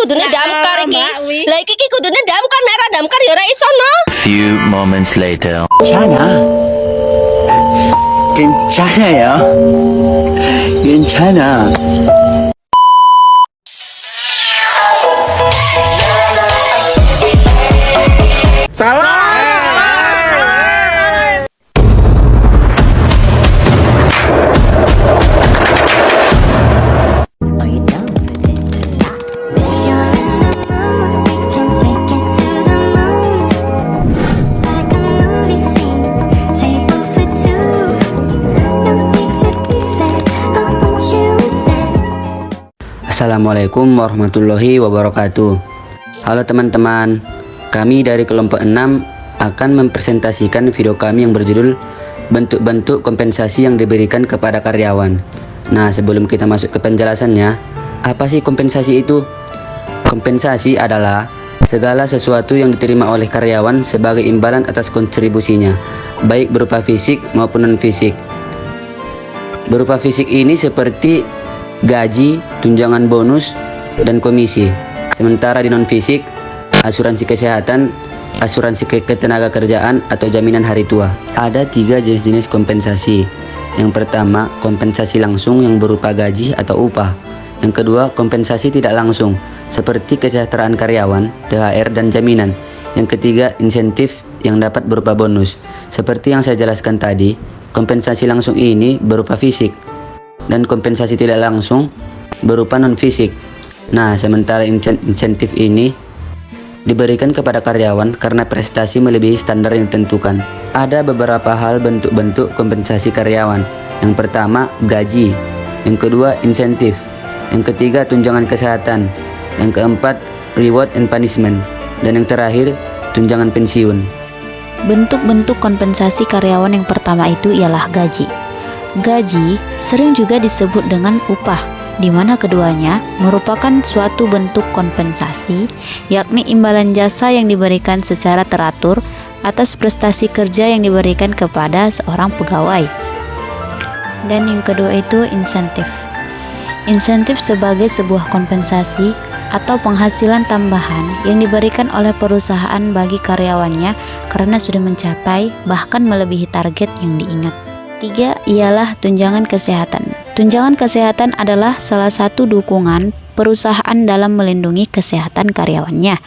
kudune damkar iki. Lah iki kudune damkar nek ora damkar ya ora iso no. Few moments later. 괜찮아. 괜찮아요. 괜찮아. Assalamualaikum warahmatullahi wabarakatuh. Halo teman-teman, kami dari kelompok 6 akan mempresentasikan video kami yang berjudul bentuk-bentuk kompensasi yang diberikan kepada karyawan. Nah, sebelum kita masuk ke penjelasannya, apa sih kompensasi itu? Kompensasi adalah segala sesuatu yang diterima oleh karyawan sebagai imbalan atas kontribusinya, baik berupa fisik maupun non-fisik. Berupa fisik ini seperti gaji, tunjangan bonus, dan komisi. Sementara di non-fisik, asuransi kesehatan, asuransi ketenaga kerjaan, atau jaminan hari tua. Ada 3 jenis-jenis kompensasi. Yang pertama, kompensasi langsung yang berupa gaji atau upah. Yang kedua, kompensasi tidak langsung, seperti kesejahteraan karyawan, THR, dan jaminan. Yang ketiga, insentif yang dapat berupa bonus. Seperti yang saya jelaskan tadi, kompensasi langsung ini berupa fisik, dan kompensasi tidak langsung berupa non-fisik. Nah, sementara insentif ini diberikan kepada karyawan karena prestasi melebihi standar yang ditentukan. Ada beberapa hal bentuk-bentuk kompensasi karyawan. Yang pertama, gaji. Yang kedua, insentif. Yang ketiga, tunjangan kesehatan. Yang keempat, reward and punishment. Dan yang terakhir, tunjangan pensiun. Bentuk-bentuk kompensasi karyawan yang pertama itu ialah gaji. Gaji sering juga disebut dengan upah, di mana keduanya merupakan suatu bentuk kompensasi, yakni imbalan jasa yang diberikan secara teratur atas prestasi kerja yang diberikan kepada seorang pegawai. Dan yang kedua itu insentif. Insentif sebagai sebuah kompensasi atau penghasilan tambahan yang diberikan oleh perusahaan bagi karyawannya karena sudah mencapai bahkan melebihi target yang diingat. 3 ialah tunjangan kesehatan. Tunjangan kesehatan adalah salah satu dukungan perusahaan dalam melindungi kesehatan karyawannya.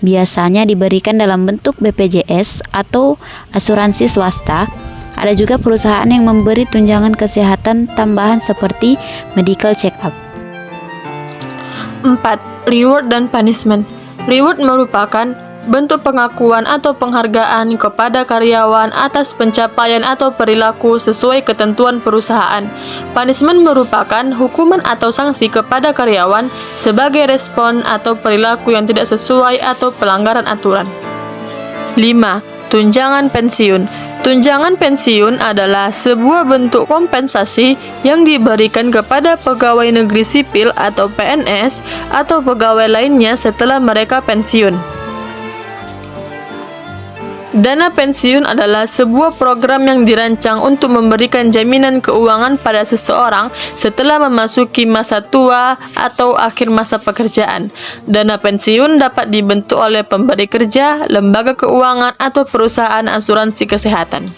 Biasanya diberikan dalam bentuk BPJS atau asuransi swasta. Ada juga perusahaan yang memberi tunjangan kesehatan tambahan seperti medical check-up. 4. Reward dan punishment. Reward merupakan bentuk pengakuan atau penghargaan kepada karyawan atas pencapaian atau perilaku sesuai ketentuan perusahaan. Punishment merupakan hukuman atau sanksi kepada karyawan sebagai respon atau perilaku yang tidak sesuai atau pelanggaran aturan. 5. Tunjangan pensiun. Tunjangan pensiun adalah sebuah bentuk kompensasi yang diberikan kepada pegawai negeri sipil atau PNS atau pegawai lainnya setelah mereka pensiun. Dana pensiun adalah sebuah program yang dirancang untuk memberikan jaminan keuangan pada seseorang setelah memasuki masa tua atau akhir masa pekerjaan. Dana pensiun dapat dibentuk oleh pemberi kerja, lembaga keuangan, atau perusahaan asuransi kesehatan.